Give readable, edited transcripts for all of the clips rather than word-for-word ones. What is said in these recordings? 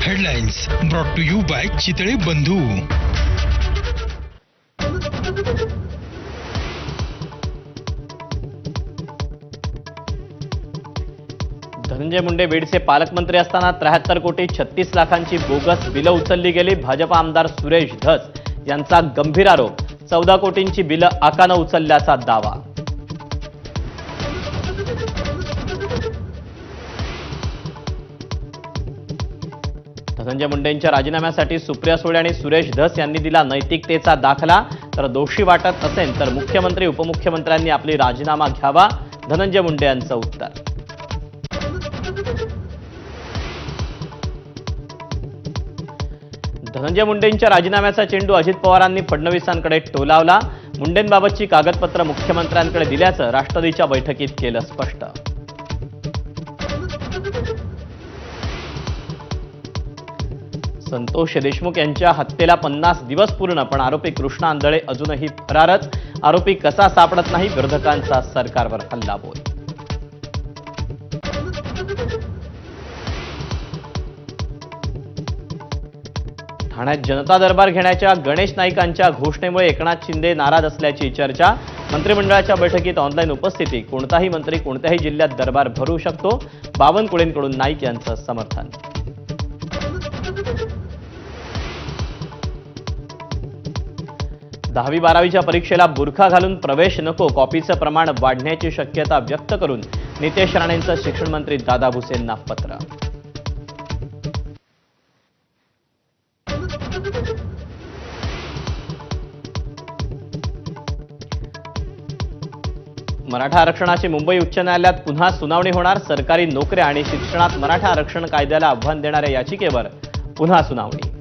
Headlines brought to you by Chitale Bandhu. Dhananjay Munde बीडचे पालकमंत्री असताना 73 कोटी 36 लाखांची बोगस बिलं उचलली गेली। भाजपा आमदार सुरेश धस यांचा गंभीर आरोप। 14 कोटींची बिलं आकानं उचलल्याचा दावा। धनंजय मुंडेंच्या राजीनाम्यासाठी सुप्रिया सुळे आणि सुरेश धस यांनी दिला नैतिकतेचा दाखला। तर दोषी वाटत असेल तर मुख्यमंत्री उपमुख्यमंत्र्यांनी आपली राजीनामा घ्यावा, धनंजय मुंडे यांचं उत्तर। धनंजय मुंडेंच्या राजीनाम्याचा चेंडू अजित पवारांनी फडणवीसांकडे टोलावला। मुंडेंबाबतची कागदपत्र मुख्यमंत्र्यांकडे दिल्याचं राष्ट्रवादीच्या बैठकीत केलं स्पष्ट। संतोष देशमुख यांच्या हत्येला 50 दिवस पूर्ण, पण आरोपी कृष्णा आंधळे अजूनही फरारच। आरोपी कसा सापडत नाही, विरोधकांचा सरकारवर हल्लाबोल। ठाण्यात जनता दरबार घेण्याच्या गणेश नाईकांच्या घोषणेमुळे एकनाथ शिंदे नाराज असल्याची चर्चा। मंत्रिमंडळाच्या बैठकीत ऑनलाईन उपस्थिती। कोणताही मंत्री कोणत्याही जिल्ह्यात दरबार भरू शकतो, बावनकुळेंकडून नाईक यांचं समर्थन। 10वी-12वीच्या परीक्षेला बुरखा घालून प्रवेश नको, कॉपीचं प्रमाण वाढण्याची शक्यता व्यक्त करून नितेश राणेंचं शिक्षण मंत्री दादा भुसेंना पत्र। मराठा आरक्षणाची मुंबई उच्च न्यायालयात पुन्हा सुनावणी होणार। सरकारी नोकऱ्या आणि शिक्षणात मराठा आरक्षण कायद्याला आव्हान देणाऱ्या याचिकेवर पुन्हा सुनावणी।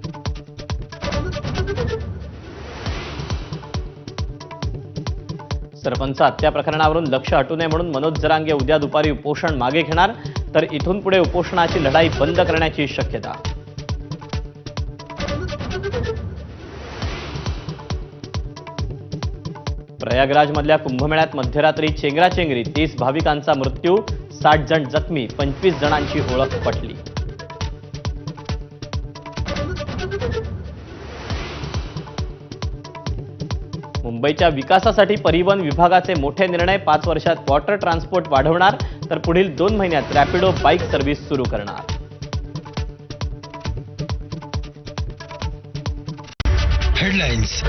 सरपंच हत्या प्रकरणावरून लक्ष हटू नये म्हणून मनोज जरांगे उद्या दुपारी उपोषण मागे घेणार। तर इथून पुढे उपोषणाची लढाई बंद करण्याची शक्यता। प्रयागराजमधल्या कुंभमेळ्यात मध्यरात्री चेंगराचेंगरी, 30 भाविकांचा मृत्यू, 60 जण जखमी, 25 जणांची ओळख पटली। मुंबईच्या विकासासाठी परिवहन विभागाचे मोठे निर्णय। 5 वर्षात वॉटर ट्रान्सपोर्ट वाढवणार, तर पुढील 2 महिन्यात रॅपिडो बाईक सर्व्हिस सुरू करणार। हेडलाइन्स